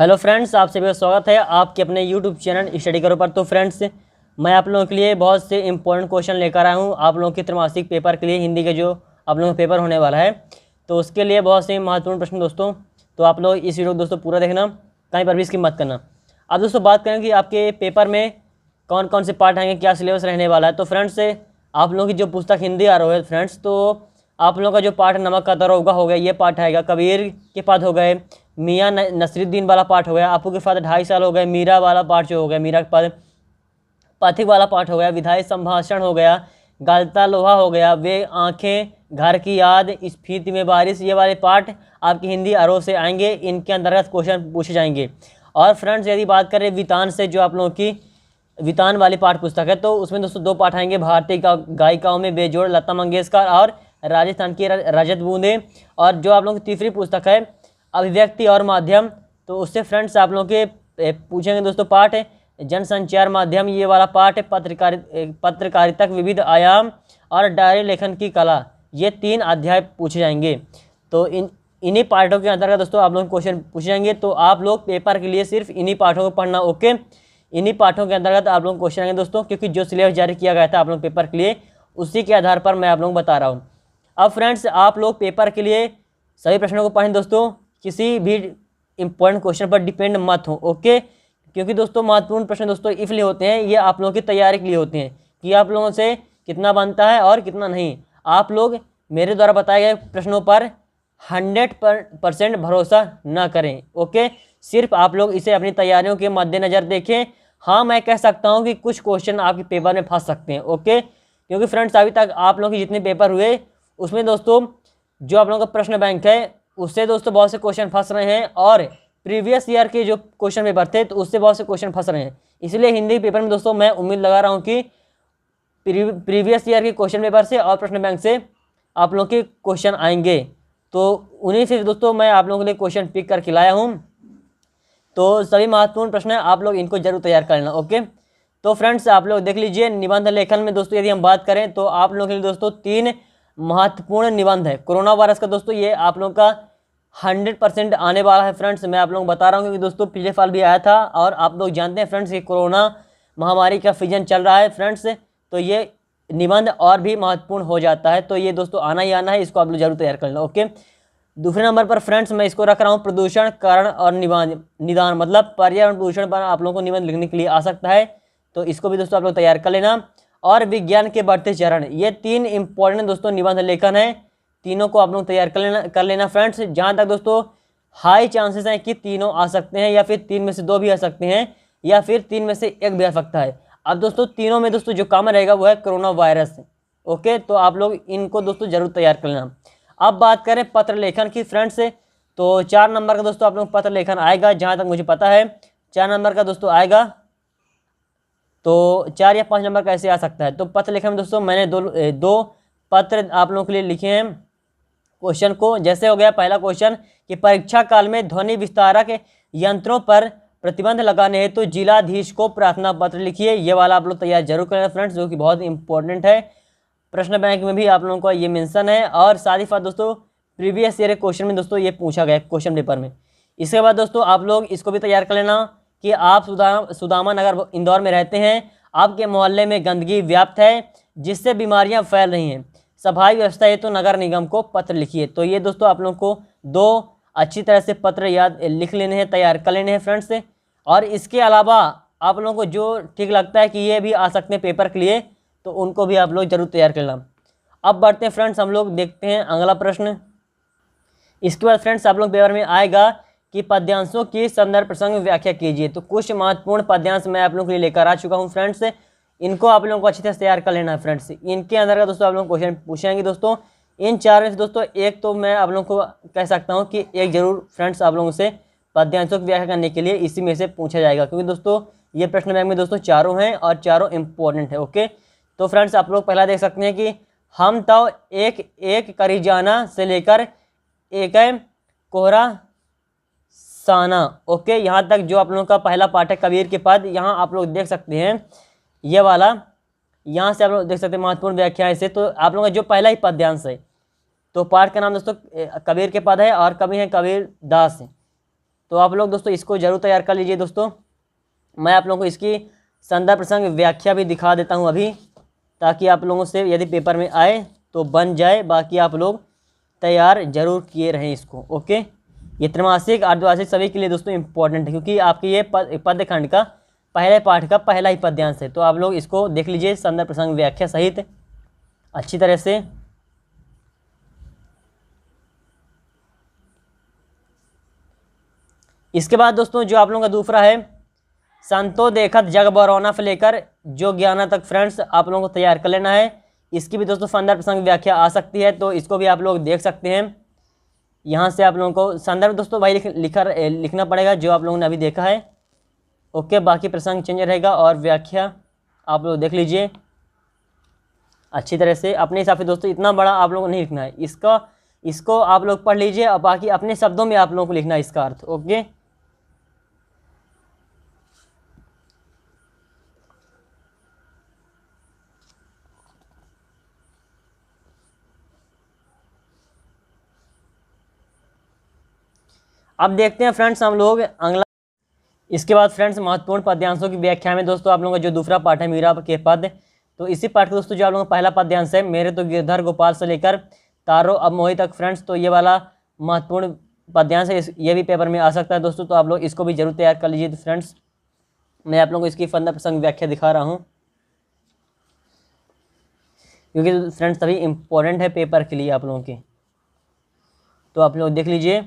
Hello friends, आप सभी का स्वागत है आपके अपने यूट्यूब चैनल स्टडी करो पर। तो फ्रेंड्स, मैं आप लोगों के लिए बहुत से इंपॉर्टेंट क्वेश्चन लेकर आया हूँ आप लोगों के त्रैमासिक पेपर के लिए। हिंदी के जो आप लोगों का पेपर होने वाला है, तो उसके लिए बहुत से महत्वपूर्ण प्रश्न दोस्तों। तो आप लोग इस वीडियो को दोस्तों पूरा देखना, कहीं पर भी इसकी मत करना। अब दोस्तों बात करें कि आपके पेपर में कौन कौन से पार्ट आएंगे, क्या सिलेबस रहने वाला है। तो फ्रेंड्स, आप लोगों की जो पुस्तक हिंदी आ रही है फ्रेंड्स, तो आप लोगों का जो पार्ट नमक का दरोगा हो गया, ये पार्ट आएगा। कबीर के पद हो गए, मियाँ नसरुद्दीन वाला पार्ट हो गया। आपू के पद 2.5 साल हो गए। मीरा वाला पार्ट जो हो गया, मीरा के पद। पथिक वाला पार्ट हो गया। विधायी संभाषण हो गया। गलता लोहा हो गया। वे आंखें, घर की याद, स्फीति में बारिश, ये वाले पार्ट आपकी हिंदी आरोप से आएंगे। इनके अंतर्गत क्वेश्चन पूछे जाएंगे। और फ्रेंड्स, यदि बात करें वितान से, जो आप लोगों की वितान वाली पाठ पुस्तक है, तो उसमें दोस्तों 2 पाठ आएंगे। भारतीय गायिकाओं में बेजोड़ लता मंगेशकर और राजस्थान की रजत बूंदे। और जो आप लोगों की तीसरी पुस्तक है अभिव्यक्ति और माध्यम, तो उससे फ्रेंड्स आप लोगों के पूछेंगे दोस्तों पाठ जनसंचार माध्यम, ये वाला पाठ है। पत्रकारिता के विविध आयाम और डायरी लेखन की कला, ये 3 अध्याय पूछे जाएंगे। तो इन्हीं पाठों के अंतर्गत दोस्तों आप लोग क्वेश्चन पूछे जाएंगे। तो आप लोग पेपर के लिए सिर्फ इन्हीं पाठों को पढ़ना, ओके। इन्हीं पाठों के अंतर्गत आप लोग क्वेश्चन आएंगे दोस्तों, क्योंकि जो सिलेबस जारी किया गया था आप लोग पेपर के लिए, उसी के आधार पर मैं आप लोगों को बता रहा हूँ। अब फ्रेंड्स, आप लोग पेपर के लिए सभी प्रश्नों को पढ़ें दोस्तों, किसी भी इंपॉर्टेंट क्वेश्चन पर डिपेंड मत हो, ओके। क्योंकि दोस्तों महत्वपूर्ण प्रश्न दोस्तों इसलिए होते हैं, ये आप लोगों की तैयारी के लिए होते हैं कि आप लोगों से कितना बनता है और कितना नहीं। आप लोग मेरे द्वारा बताए गए प्रश्नों पर 100% भरोसा ना करें, ओके। सिर्फ आप लोग इसे अपनी तैयारियों के मद्देनज़र देखें। हाँ, मैं कह सकता हूँ कि कुछ क्वेश्चन आपके पेपर में फंस सकते हैं, ओके। क्योंकि फ्रेंड्स, अभी तक आप लोगों के जितने पेपर हुए, उसमें दोस्तों जो आप लोगों का प्रश्न बैंक है, उससे दोस्तों बहुत से क्वेश्चन फंस रहे हैं। और प्रीवियस ईयर के जो क्वेश्चन पेपर थे, तो उससे बहुत से क्वेश्चन फंस रहे हैं। इसलिए हिंदी पेपर में दोस्तों मैं उम्मीद लगा रहा हूँ कि प्रीवियस ईयर के क्वेश्चन पेपर से और प्रश्न बैंक से आप लोगों के क्वेश्चन आएंगे। तो उन्हीं से दोस्तों मैं आप लोगों के लिए क्वेश्चन पिक करके लाया हूँ। तो सभी महत्वपूर्ण प्रश्न है, आप लोग इनको जरूर तैयार कर लेना, ओके। तो फ्रेंड्स, आप लोग देख लीजिए निबंध लेखन में दोस्तों यदि हम बात करें, तो आप लोगों के लिए दोस्तों 3 महत्वपूर्ण निबंध है। कोरोना वायरस का दोस्तों ये आप लोगों का 100% आने वाला है फ्रेंड्स। मैं आप लोगों को बता रहा हूँ क्योंकि दोस्तों पिछले साल भी आया था, और आप लोग जानते हैं फ्रेंड्स कि कोरोना महामारी का सीजन चल रहा है फ्रेंड्स। तो ये निबंध और भी महत्वपूर्ण हो जाता है, तो ये दोस्तों आना ही आना है, इसको आप लोग जरूर तैयार कर लेना, ओके। दूसरे नंबर पर फ्रेंड्स मैं इसको रख रहा हूँ प्रदूषण कारण और निदान, मतलब पर्यावरण प्रदूषण पर आप लोगों को निबंध लिखने के लिए आ सकता है। तो इसको भी दोस्तों आप लोग तैयार कर लेना। और विज्ञान के बढ़ते चरण, ये 3 इंपॉर्टेंट दोस्तों निबंध लेखन है। तीनों को आप लोग तैयार कर लेना फ्रेंड्स। जहाँ तक दोस्तों हाई चांसेस हैं कि तीनों आ सकते हैं, या फिर 3 में से 2 भी आ सकते हैं, या फिर 3 में से 1 भी आ सकता है। अब दोस्तों तीनों में दोस्तों जो कॉमन रहेगा वो है कोरोना वायरस, ओके। तो आप लोग इनको दोस्तों जरूर तैयार कर लेना। अब बात करें पत्र लेखन की फ्रेंड्स से, तो 4 नंबर का दोस्तों आप लोग पत्र लेखन आएगा, जहाँ तक मुझे पता है 4 नंबर का दोस्तों आएगा। तो 4 या 5 नंबर का ऐसे आ सकता है। तो पत्र लेखन में दोस्तों मैंने दो पत्र आप लोगों के लिए लिखे हैं क्वेश्चन को। जैसे हो गया पहला क्वेश्चन कि परीक्षा काल में ध्वनि विस्तारक यंत्रों पर प्रतिबंध लगाने हेतु तो जिलाधीश को प्रार्थना पत्र लिखिए। ये वाला आप लोग तैयार जरूर करें फ्रेंड्स, जो कि बहुत इंपॉर्टेंट है। प्रश्न बैंक में भी आप लोगों को ये मेंशन है। और साथ ही साथ दोस्तों प्रीवियस ईयर क्वेश्चन में दोस्तों ये पूछा गया क्वेश्चन पेपर में। इसके बाद दोस्तों आप लोग इसको भी तैयार कर लेना कि आप सुदामा नगर इंदौर में रहते हैं, आपके मोहल्ले में गंदगी व्याप्त है जिससे बीमारियां फैल रही हैं। सफाई व्यवस्था हेतु तो नगर निगम को पत्र लिखिए। तो ये दोस्तों आप लोगों को 2 अच्छी तरह से पत्र याद लिख लेने हैं, तैयार कर लेने हैं फ्रेंड्स से। और इसके अलावा आप लोगों को जो ठीक लगता है कि ये भी आ सकते हैं पेपर के लिए, तो उनको भी आप लोग जरूर तैयार कर लेना। अब बढ़ते हैं फ्रेंड्स, हम लोग देखते हैं अगला प्रश्न। इसके बाद फ्रेंड्स आप लोग पेपर में आएगा कि पद्यांशों की संदर्भ प्रसंग व्याख्या कीजिए। तो कुछ महत्वपूर्ण पद्यांश मैं आप लोगों के लिए लेकर आ चुका हूँ फ्रेंड्स। इनको आप लोगों को अच्छी तरह से तैयार कर लेना है फ्रेंड्स। इनके अंदर का दोस्तों आप लोग क्वेश्चन पूछेंगे दोस्तों। इन 4 में से दोस्तों एक तो मैं आप लोगों को कह सकता हूँ कि एक जरूर फ्रेंड्स आप लोगों से पद्यांशों की व्याख्या करने के लिए इसी में से पूछा जाएगा, क्योंकि दोस्तों ये प्रश्न बैंक में दोस्तों चारों हैं और चारों इंपॉर्टेंट है, ओके। तो फ्रेंड्स आप लोग पहला देख सकते हैं कि हम तो एक एक करी जाना से लेकर एक कोहरा साना, ओके। यहाँ तक जो आप लोगों का पहला पाठ है कबीर के पद, यहाँ आप लोग देख सकते हैं ये वाला, यहाँ से आप लोग देख सकते हैं महत्वपूर्ण व्याख्याएं से। तो आप लोगों का जो पहला ही पद्यांश है, तो पाठ का नाम दोस्तों कबीर के पद है और कवि हैं कबीर दास। तो आप लोग दोस्तों इसको जरूर तैयार कर लीजिए दोस्तों। मैं आप लोगों को इसकी संदर्भ प्रसंग व्याख्या भी दिखा देता हूं अभी, ताकि आप लोगों से यदि पेपर में आए तो बन जाए, बाकी आप लोग तैयार जरूर किए रहें इसको। ओके, ये त्रैमासिक अर्धवार्षिक सभी के लिए दोस्तों इंपॉर्टेंट है, क्योंकि आपके ये पद्यखंड का पहले पाठ का पहला ही पद्यांश है। तो आप लोग इसको देख लीजिए संदर्भ प्रसंग व्याख्या सहित अच्छी तरह से। इसके बाद दोस्तों जो आप लोगों का दूसरा है, संतो देखत जग बरौना से लेकर जो ज्ञाना तक फ्रेंड्स आप लोगों को तैयार कर लेना है। इसकी भी दोस्तों संदर्भ प्रसंग व्याख्या आ सकती है, तो इसको भी आप लोग देख सकते हैं। यहाँ से आप लोगों को संदर्भ दोस्तों भाई लिखना पड़ेगा जो आप लोगों ने अभी देखा है। ओके, बाकी प्रसंग चेंज रहेगा और व्याख्या आप लोग देख लीजिए अच्छी तरह से अपने हिसाब से। दोस्तों इतना बड़ा आप लोगों को नहीं लिखना है, इसको आप लोग पढ़ लीजिए और बाकी अपने शब्दों में आप लोगों को लिखना है इसका अर्थ। ओके, अब देखते हैं फ्रेंड्स हम लोग अगला। इसके बाद फ्रेंड्स महत्वपूर्ण पद्यांशों की व्याख्या में दोस्तों आप लोगों का जो दूसरा पाठ है मीरा के पद, तो इसी पाठ का दोस्तों जो आप लोगों का पहला पद्यांश है, मेरे तो गिरधर गोपाल से लेकर तारो अब मोहि तक फ्रेंड्स, तो ये वाला महत्वपूर्ण पद्यांश है। ये भी पेपर में आ सकता है दोस्तों, तो आप लोग इसको भी जरूर तैयार कर लीजिए। तो फ्रेंड्स मैं आप लोगों को इसकी संदर्भ प्रसंग व्याख्या दिखा रहा हूँ, क्योंकि फ्रेंड्स सभी इंपॉर्टेंट है पेपर के लिए आप लोगों के, तो आप लोग देख लीजिए।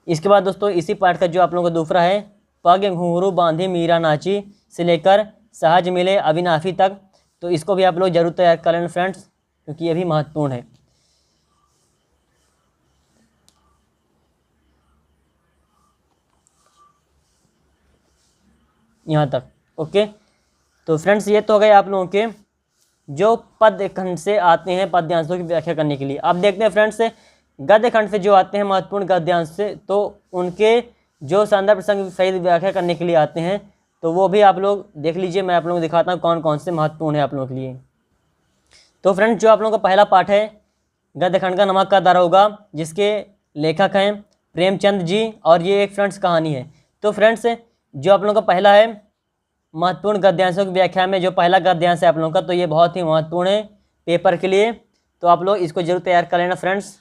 इसके बाद दोस्तों इसी पाठ का जो आप लोगों का दूसरा है, पग घुंघरू बांधी मीरा नाची से लेकर सहज मिले अविनाशी तक, तो इसको भी आप लोग जरूर तैयार कर लेना फ्रेंड्स, क्योंकि ये भी महत्वपूर्ण है। यहाँ तक ओके। तो फ्रेंड्स ये तो हो गए आप लोगों के जो पद्य खंड से आते हैं पद्यांशों की व्याख्या करने के लिए। अब देखते हैं फ्रेंड्स गद्य खंड से जो आते हैं महत्वपूर्ण गद्यांश से, तो उनके जो संदर्भ प्रसंग सहित व्याख्या करने के लिए आते हैं, तो वो भी आप लोग देख लीजिए। मैं आप लोगों को दिखाता हूँ कौन कौन से महत्वपूर्ण है आप लोगों के लिए। तो फ्रेंड्स जो आप लोगों का पहला पाठ है गद्य खंड का नमक का दारोगा, जिसके लेखक हैं प्रेमचंद जी, और ये एक फ्रेंड्स कहानी है। तो फ्रेंड्स जो आप लोगों का पहला है महत्वपूर्ण गद्यांशों की व्याख्या में जो पहला गद्यांश है आप लोगों का, तो ये बहुत ही महत्वपूर्ण है पेपर के लिए, तो आप लोग इसको जरूर तैयार कर लेना फ्रेंड्स।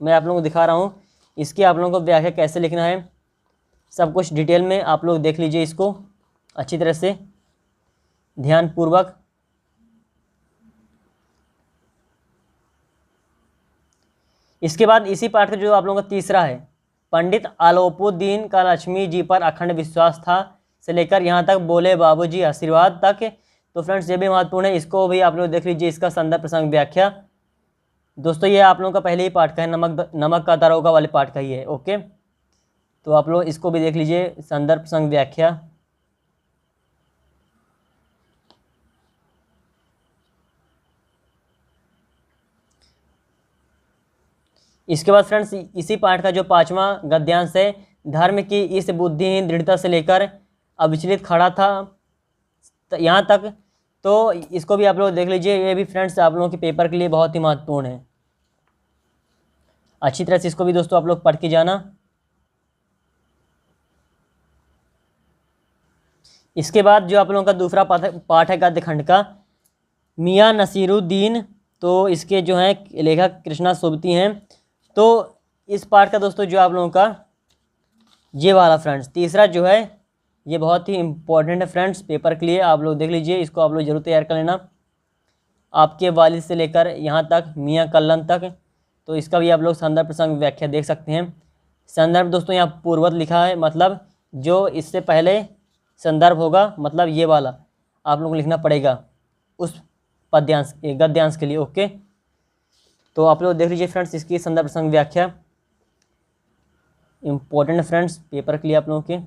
मैं आप लोगों को दिखा रहा हूँ इसकी आप लोगों को व्याख्या कैसे लिखना है, सब कुछ डिटेल में आप लोग देख लीजिए इसको अच्छी तरह से ध्यानपूर्वक। इसके बाद इसी पाठ का जो आप लोगों का तीसरा है, पंडित आलोपुद्दीन का लक्ष्मी जी पर अखंड विश्वास था से लेकर यहाँ तक बोले बाबूजी आशीर्वाद तक, तो फ्रेंड्स ये भी महत्वपूर्ण है, इसको भी आप लोग देख लीजिए इसका संदर्भ प्रसंग व्याख्या। दोस्तों ये आप लोगों का पहले ही पाठ का है, नमक का दारोगा वाले पाठ का ही है। ओके, तो आप लोग इसको भी देख लीजिए संदर्भ प्रसंग व्याख्या। इसके बाद फ्रेंड्स इसी पाठ का जो पांचवा गद्यांश है, धर्म की इस बुद्धिहीन दृढ़ता से लेकर अविचलित खड़ा था यहाँ तक, तो इसको भी आप लोग देख लीजिए। ये भी फ्रेंड्स आप लोगों के पेपर के लिए बहुत ही महत्वपूर्ण है, अच्छी तरह से इसको भी दोस्तों आप लोग पढ़ के जाना। इसके बाद जो आप लोगों का दूसरा पाठ है गद्य खंड का मियाँ नसीरुद्दीन, तो इसके जो हैं लेखक कृष्णा सोबती हैं। तो इस पाठ का दोस्तों जो आप लोगों का ये वाला फ्रेंड्स तीसरा जो है ये बहुत ही इम्पोर्टेंट है फ्रेंड्स पेपर के लिए, आप लोग देख लीजिए इसको आप लोग जरूर तैयार कर लेना। आपके वालिद से लेकर यहाँ तक मियाँ कल्लन तक, तो इसका भी आप लोग संदर्भ प्रसंग व्याख्या देख सकते हैं। संदर्भ दोस्तों यहाँ पूर्वत लिखा है, मतलब जो इससे पहले संदर्भ होगा, मतलब ये वाला आप लोग को लिखना पड़ेगा उस पद्यांश गद्यांश के लिए। ओके, तो आप लोग देख लीजिए फ्रेंड्स इसकी संदर्भ प्रसंग व्याख्या, इम्पोर्टेंट फ्रेंड्स पेपर के लिए आप लोगों के।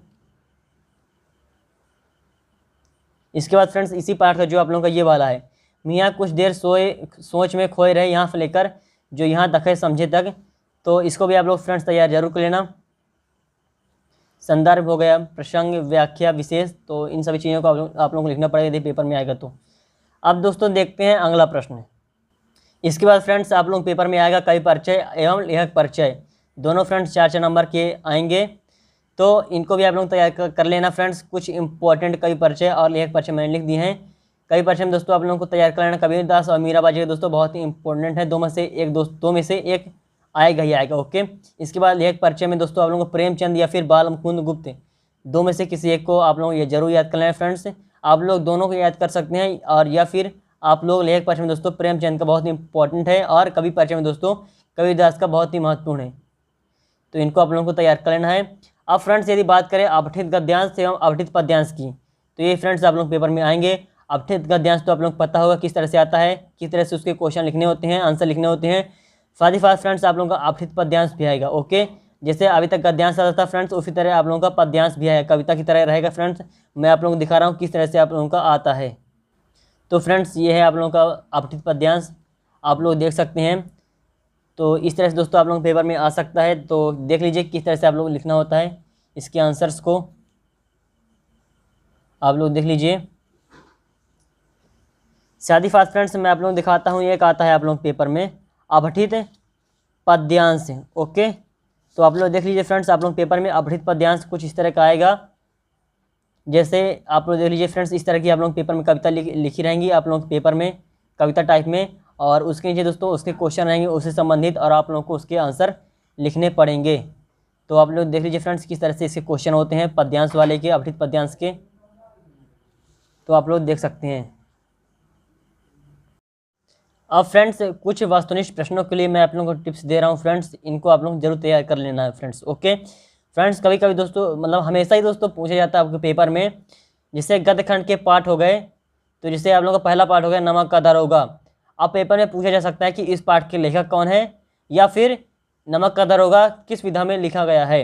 इसके बाद फ्रेंड्स इसी पाठ का जो आप लोगों का ये वाला है, मियाँ कुछ देर सोच में खोए रहे यहाँ से लेकर जो यहाँ तक है समझे तक, तो इसको भी आप लोग फ्रेंड्स तैयार जरूर कर लेना। संदर्भ हो गया, प्रसंग, व्याख्या, विशेष, तो इन सभी चीज़ों को आप लोगों को लिखना पड़ेगा यदि पेपर में आएगा तो। अब दोस्तों देखते हैं अगला प्रश्न। इसके बाद फ्रेंड्स आप लोग पेपर में आएगा कवि परिचय एवं लेखक परिचय, दोनों फ्रेंड्स 4 नंबर के आएंगे। तो इनको भी आप लोग तैयार कर लेना फ्रेंड्स। कुछ इंपॉर्टेंट कवि परिचय और लेखक परिचय मैंने लिख दिए हैं। कवि परिचय में दोस्तों आप लोगों को तैयार कर लेना कबीरदास और मीराबाई जी दोस्तों, बहुत ही इंपॉर्टेंट है। दो में से एक आएगा ही आएगा, ओके। इसके बाद लेखक परिचय में दोस्तों आप लोगों को प्रेमचंद या फिर बाल मुकुंद गुप्त, दो में से किसी एक को आप लोग ये जरूर याद कर लेना फ्रेंड्स। आप लोग दोनों को याद कर सकते हैं, और या फिर आप लोग लेखक परिचय में दोस्तों प्रेमचंद का बहुत इंपॉर्टेंट है, और कवि परिचय में दोस्तों कबीरदास का बहुत ही महत्वपूर्ण है। तो इनको आप लोगों को तैयार कर लेना है। अब फ्रेंड्स यदि बात करें अपठित गद्यांश एवं अपठित पद्यांश की, तो ये फ्रेंड्स आप लोग पेपर में आएंगे। अपठित गद्यांश तो आप लोग पता होगा किस तरह से आता है, किस तरह से उसके क्वेश्चन लिखने होते हैं, आंसर लिखने होते हैं। साथ ही साथ फ्रेंड्स आप लोगों का अपठित पद्यांश भी आएगा, ओके। जैसे अभी तक गद्यांश आता था फ्रेंड्स, उसी तरह आप लोगों का पद्यांश भी आएगा, कविता की तरह रहेगा फ्रेंड्स। मैं आप लोगों को दिखा रहा हूँ किस तरह से आप लोगों का आता है। तो फ्रेंड्स ये है आप लोगों का अपठित पद्यांश, आप लोग देख सकते हैं। तो इस तरह से दोस्तों आप लोगों के पेपर में आ सकता है। तो देख लीजिए किस तरह से आप लोग लिखना होता है, इसके आंसर्स को आप लोग देख लीजिए। साथ ही साथ फ्रेंड्स मैं आप लोगों को दिखाता हूँ, एक आता है आप लोगों के पेपर में अपठित पद्यांश, ओके। तो आप लोग देख लीजिए फ्रेंड्स, आप लोग पेपर में अपठित पद्यांश कुछ इस तरह का आएगा। जैसे आप लोग देख लीजिए फ्रेंड्स, इस तरह की आप लोग पेपर में कविता लिखी रहेंगी आप लोगों के पेपर में, कविता टाइप में, और उसके नीचे दोस्तों उसके क्वेश्चन रहेंगे उससे संबंधित, और आप लोगों को उसके आंसर लिखने पड़ेंगे। तो आप लोग देख लीजिए फ्रेंड्स किस तरह से इसके क्वेश्चन होते हैं पद्यांश वाले के, अपठित पद्यांश के। तो आप लोग देख सकते हैं। अब फ्रेंड्स कुछ वस्तुनिष्ठ प्रश्नों के लिए मैं आप लोगों को टिप्स दे रहा हूँ फ्रेंड्स, इनको आप लोग जरूर तैयार कर लेना है फ्रेंड्स, ओके। फ्रेंड्स कभी कभी दोस्तों मतलब हमेशा ही दोस्तों पूछा जाता है आपके पेपर में, जैसे गद्य खंड के पाठ हो गए, तो जैसे आप लोगों का पहला पाठ हो गया नमक का दरोगा। अब पेपर में पूछा जा सकता है कि इस पाठ के लेखक कौन है, या फिर नमक का दरोगा किस विधा में लिखा गया है।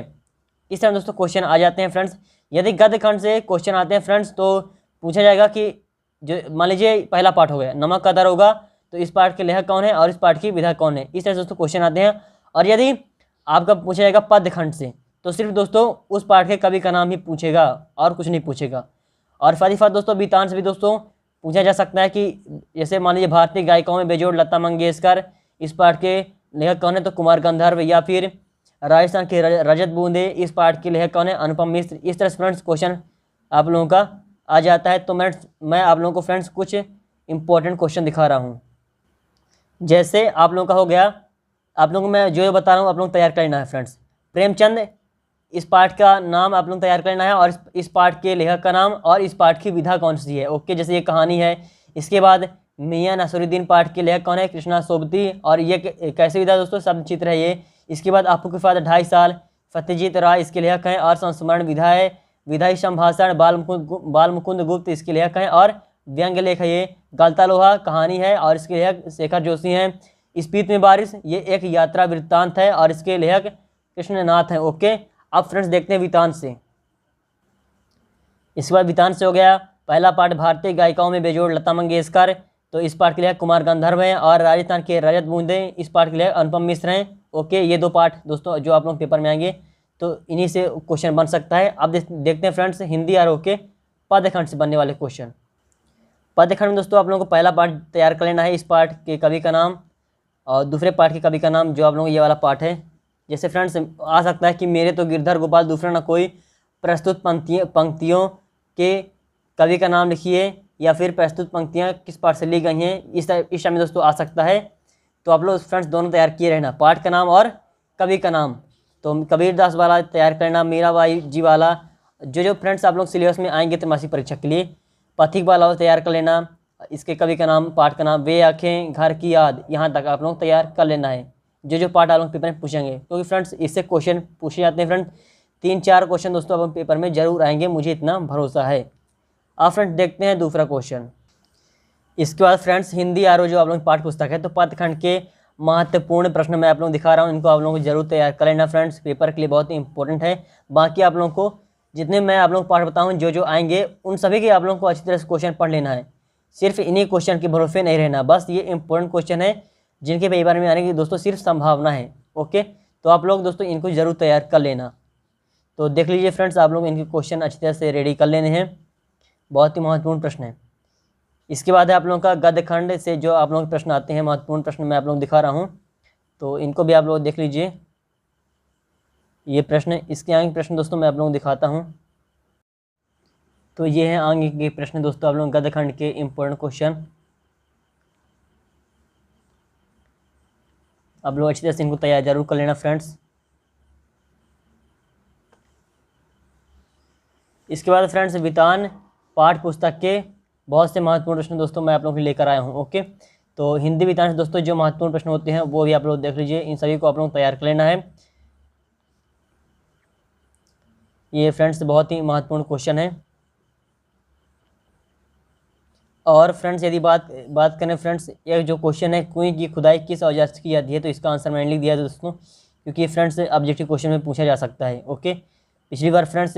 इस तरह दोस्तों क्वेश्चन आ जाते हैं फ्रेंड्स। यदि गद्य खंड से क्वेश्चन आते हैं फ्रेंड्स, तो पूछा जाएगा कि जो मान लीजिए पहला पाठ हो गया नमक का दरोगा, तो इस पाठ के लेखक कौन है और इस पाठ की विधा कौन है। इस तरह से दोस्तों क्वेश्चन आते हैं। और यदि आपका पूछा जाएगा पद्य खंड से, तो सिर्फ दोस्तों उस पाठ के कवि का नाम ही पूछेगा और कुछ नहीं पूछेगा। और साथ ही साथ दोस्तों वितान से भी दोस्तों पूछा जा सकता है कि जैसे मान लीजिए भारतीय गायिकाओं में बेजोड़ लता मंगेशकर, इस पाठ के लेखक कौन है, तो कुमार गंधर्व। या फिर राजस्थान के रजत बूंदे, इस पाठ के लेखक कौन है, अनुपम मिश्र। इस तरह से फ्रेंड्स क्वेश्चन आप लोगों का आ जाता है। तो मैं आप लोगों को फ्रेंड्स कुछ इंपॉर्टेंट क्वेश्चन दिखा रहा हूँ। जैसे आप लोगों का हो गया, आप लोगों को मैं जो बता रहा हूँ आप लोग तैयार करना है फ्रेंड्स। प्रेमचंद, इस पाठ का नाम आप लोग तैयार करना है, और इस पाठ के लेखक का नाम और इस पाठ की विधा कौन सी है, ओके। जैसे ये कहानी है। इसके बाद मियां नसरुद्दीन पाठ के लेखक कौन है, कृष्णा सोबती, और ये कैसे विधा दोस्तों, शब्द चित्र है ये। इसके बाद आपको के बाद 2.5 साल, सत्यजीत राय इसके लेखक हैं, और संस्मरण विधा है। विधाई संभाषण बाल मुकुंद गुप्त इसके लेखक हैं, और व्यंग्य लेख है ये। गलता लोहा कहानी है, और इसके लेखक शेखर जोशी हैं। स्पीत में बारिश ये एक यात्रा वृत्तांत है, और इसके लेखक कृष्णनाथ हैं, ओके। अब फ्रेंड्स देखते हैं वितान से। इसके बाद वितान से हो गया पहला पाठ भारतीय गायिकाओं में बेजोड़ लता मंगेशकर, तो इस पाठ के लेखक कुमार गंधर्व हैं। और राजस्थान के रजत बूंदे, इस पाठ के लेखक अनुपम मिश्र हैं, ओके। ये 2 पाठ दोस्तों जो आप लोग पेपर में आएंगे, तो इन्हीं से क्वेश्चन बन सकता है। अब देखते हैं फ्रेंड्स हिंदी और ओके पद्य खंड से बनने वाले क्वेश्चन। पद्य खंड में दोस्तों आप लोगों को पहला पाठ तैयार कर लेना है, इस पाठ के कवि का नाम और दूसरे पाठ के कवि का नाम, जो आप लोगों को ये वाला पाठ है। जैसे फ्रेंड्स आ सकता है कि मेरे तो गिरधर गोपाल दूसरा न कोई, प्रस्तुत पंक्तियों के कवि का नाम लिखिए, या फिर प्रस्तुत पंक्तियाँ किस पाठ से ली गई हैं। इस समय दोस्तों आ सकता है। तो आप लोग फ्रेंड्स दोनों तैयार किए रहना, पाठ का नाम और कवि का नाम। तो कबीरदास वाला तैयार करना, मीराबाई जी वाला, जो फ्रेंड्स आप लोग सिलेबस में आएंगे त्रैमासिक परीक्षा के लिए, पथिक वाला तैयार कर लेना, इसके कवि का नाम, पाठ का नाम, वे आँखें घर की याद, यहाँ तक आप लोग तैयार कर लेना है। जो पार्ट आप लोग पेपर में पूछेंगे, क्योंकि फ्रेंड्स इससे क्वेश्चन पूछे जाते हैं फ्रेंड्स। 3-4 क्वेश्चन दोस्तों अब पेपर में जरूर आएंगे, मुझे इतना भरोसा है। अब फ्रेंड्स देखते हैं दूसरा क्वेश्चन। इसके बाद फ्रेंड्स हिंदी आर जो आप लोग पाठ्य पुस्तक है, तो पदखंड के महत्वपूर्ण प्रश्न मैं आप लोग दिखा रहा हूँ, इनको आप लोगों को जरूर तैयार कर लेना फ्रेंड्स, पेपर के लिए बहुत ही इंपॉर्टेंट है। बाकी आप लोगों को जितने मैं आप लोगों को पाठ बताऊँ जो आएंगे, उन सभी के आप लोगों को अच्छी तरह से क्वेश्चन पढ़ लेना है। सिर्फ इन्हीं क्वेश्चन के भरोसे नहीं रहना, बस ये इंपॉर्टेंट क्वेश्चन है जिनके पेपर में आने की दोस्तों सिर्फ संभावना है, ओके। तो आप लोग दोस्तों इनको जरूर तैयार कर लेना। तो देख लीजिए फ्रेंड्स, आप लोग इनके क्वेश्चन अच्छी तरह से रेडी कर लेने हैं, बहुत ही महत्वपूर्ण प्रश्न है। इसके बाद है आप लोगों का गद्य खंड से जो आप लोगों के प्रश्न आते हैं, महत्वपूर्ण प्रश्न मैं आप लोगों को दिखा रहा हूँ, तो इनको भी आप लोग देख लीजिए। ये प्रश्न, इसके आगे प्रश्न दोस्तों मैं आप लोगों को दिखाता हूँ। तो ये हैं आगे के प्रश्न दोस्तों, आप लोग गद्य खंड के इम्पोर्टेंट क्वेश्चन। आप लोग अच्छी तरह से इनको तैयार जरूर कर लेना फ्रेंड्स। इसके बाद फ्रेंड्स वितान पाठ्य पुस्तक के बहुत से महत्वपूर्ण प्रश्न दोस्तों मैं आप लोगों के लिए लेकर आया हूँ। ओके, तो हिंदी वितान से दोस्तों जो महत्वपूर्ण प्रश्न होते हैं वो भी आप लोग देख लीजिए, इन सभी को आप लोग तैयार कर लेना है। ये फ्रेंड्स बहुत ही महत्वपूर्ण क्वेश्चन है। और फ्रेंड्स यदि बात करें फ्रेंड्स, एक जो क्वेश्चन है, कुएं की खुदाई किस औजार से की जाती है, तो इसका आंसर मैंने लिख दिया है दोस्तों, क्योंकि फ्रेंड्स ऑब्जेक्टिव क्वेश्चन में पूछा जा सकता है। ओके, पिछली बार फ्रेंड्स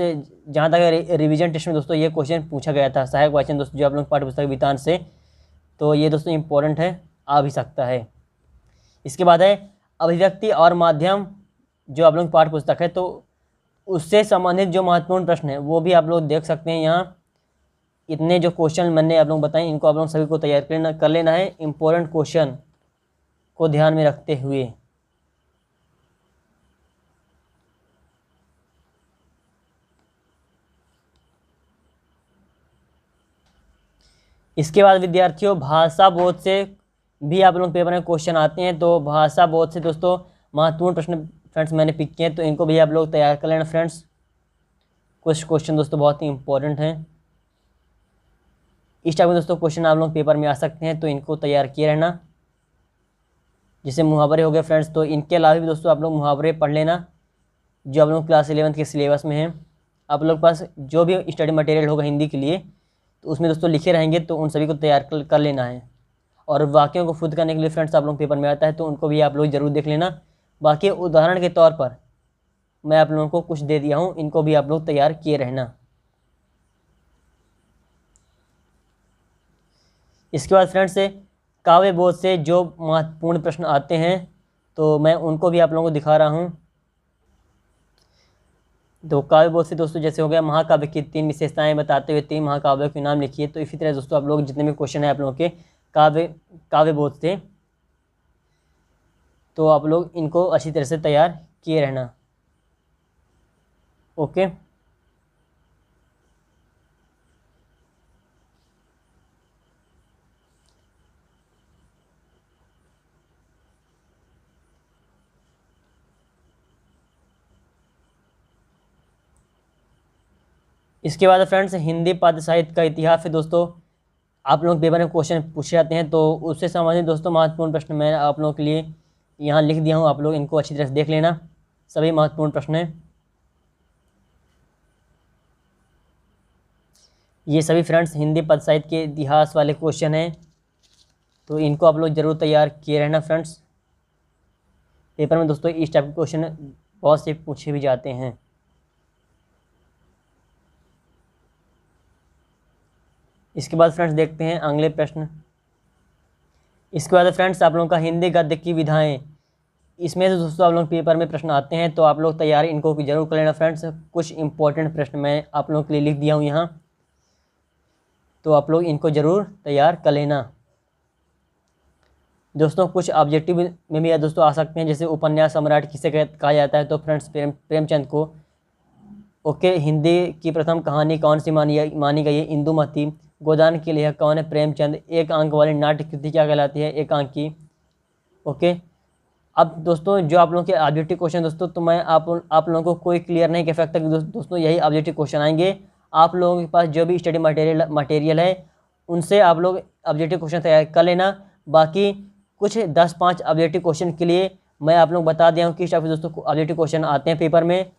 जहाँ तक रिवीजन टेस्ट में दोस्तों ये क्वेश्चन पूछा गया था, सहायक वाचन दोस्तों जो आप लोग पाठ्य पुस्तक वितान से, तो ये दोस्तों इंपॉर्टेंट है, आ भी सकता है। इसके बाद है अभिव्यक्ति और माध्यम, जो आप लोग पाठ्य पुस्तक है, तो उससे संबंधित जो महत्वपूर्ण प्रश्न है वो भी आप लोग देख सकते हैं यहाँ। इतने जो क्वेश्चन मैंने आप लोग बताए, इनको आप लोग सभी को तैयार कर लेना है, इम्पोर्टेंट क्वेश्चन को ध्यान में रखते हुए। इसके बाद विद्यार्थियों भाषा बोध से भी आप लोग पेपर में क्वेश्चन आते हैं, तो भाषा बोध से दोस्तों महत्वपूर्ण प्रश्न फ्रेंड्स मैंने पिक किए हैं, तो इनको भी आप लोग तैयार कर लेना फ्रेंड्स। कुछ क्वेश्चन दोस्तों बहुत ही इंपॉर्टेंट हैं, इस टाइप में दोस्तों क्वेश्चन आप लोग पेपर में आ सकते हैं, तो इनको तैयार किए रहना। जैसे मुहावरे हो गए फ्रेंड्स, तो इनके अलावा भी दोस्तों आप लोग मुहावरे पढ़ लेना, जो आप लोग क्लास 11 के सिलेबस में हैं। आप लोग पास जो भी स्टडी मटेरियल होगा हिंदी के लिए, तो उसमें दोस्तों लिखे रहेंगे, तो उन सभी को तैयार कर लेना है। और वाक्यों को खुद करने के लिए फ्रेंड्स आप लोग पेपर में आता है, तो उनको भी आप लोग जरूर देख लेना। बाकी उदाहरण के तौर पर मैं आप लोगों को कुछ दे दिया हूँ, इनको भी आप लोग तैयार किए रहना। इसके बाद फ्रेंड्स काव्य बोध से जो महत्वपूर्ण प्रश्न आते हैं, तो मैं उनको भी आप लोगों को दिखा रहा हूँ। तो काव्य बोध से दोस्तों जैसे हो गया, महाकाव्य की 3 विशेषताएं बताते हुए 3 महाकाव्यों के नाम लिखिए, तो इसी तरह दोस्तों आप लोग जितने भी क्वेश्चन है आप लोगों के काव्य बोध से, तो आप लोग इनको अच्छी तरह से तैयार किए रहना। ओके, इसके बाद फ्रेंड्स हिंदी पद्य साहित्य का इतिहास है दोस्तों, आप लोग पेपर में क्वेश्चन पूछे जाते हैं, तो उससे संबंधित दोस्तों महत्वपूर्ण प्रश्न मैं आप लोगों के लिए यहाँ लिख दिया हूँ, आप लोग इनको अच्छी तरह से देख लेना, सभी महत्वपूर्ण प्रश्न हैं ये सभी फ्रेंड्स, हिंदी पद्य साहित्य के इतिहास वाले क्वेश्चन हैं, तो इनको आप लोग जरूर तैयार किए रहना फ्रेंड्स। पेपर में दोस्तों इस टाइप के क्वेश्चन बहुत से पूछे भी जाते हैं। इसके बाद फ्रेंड्स देखते हैं अगले प्रश्न। इसके बाद फ्रेंड्स आप लोगों का हिंदी गद्य की विधाएं, इसमें से दोस्तों आप लोग पेपर में प्रश्न आते हैं, तो आप लोग तैयारी इनको भी जरूर कर लेना फ्रेंड्स। कुछ इंपॉर्टेंट प्रश्न मैं आप लोगों के लिए लिख दिया हूँ यहाँ, तो आप लोग इनको जरूर तैयार कर लेना दोस्तों। कुछ ऑब्जेक्टिव में भी दोस्तों आ सकते हैं, जैसे उपन्यास सम्राट किसे कहा जाता है, तो फ्रेंड्स प्रेमचंद को। ओके, हिंदी की प्रथम कहानी कौन सी मानी गई है, इंदुमती। गोदान के लेखक कौन है, प्रेमचंद। एक अंक वाली नाट्य कृति क्या कहलाती है, एक अंक की। ओके, अब दोस्तों जो आप लोगों के ऑब्जेक्टिव क्वेश्चन दोस्तों, तो मैं आप लोगों को कोई क्लियर नहीं कह सकता कि दोस्तों यही ऑब्जेक्टिव क्वेश्चन आएंगे। आप लोगों के पास जो भी स्टडी मटेरियल है, उनसे आप लोग ऑब्जेक्टिव क्वेश्चन तैयार कर लेना। बाकी कुछ 10-5 ऑब्जेक्टिव क्वेश्चन के लिए मैं आप लोग बता दिया हूँ किस टाइप के दोस्तों ऑब्जेक्टिव क्वेश्चन आते हैं पेपर में,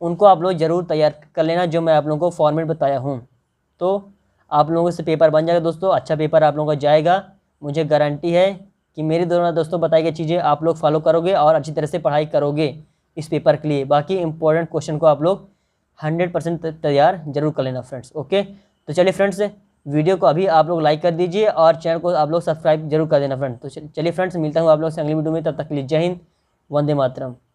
उनको आप लोग जरूर तैयार कर लेना, जो मैं आप लोगों को फॉर्मेट बताया हूँ। तो आप लोगों से पेपर बन जाएगा दोस्तों, अच्छा पेपर आप लोगों का जाएगा, मुझे गारंटी है कि मेरी दोस्तों बताई गई चीज़ें आप लोग फॉलो करोगे और अच्छी तरह से पढ़ाई करोगे इस पेपर के लिए। बाकी इंपॉर्टेंट क्वेश्चन को आप लोग 100% तैयार जरूर कर लेना फ्रेंड्स। ओके, तो चलिए फ्रेंड्स वीडियो को अभी आप लोग लाइक कर दीजिए और चैनल को आप लोग सब्सक्राइब जरूर कर देना फ्रेंड्स। तो चलिए फ्रेंड्स, मिलता हूँ आप लोग से अगली वीडियो में, तब तक के लिए जय हिंद, वंदे मातरम।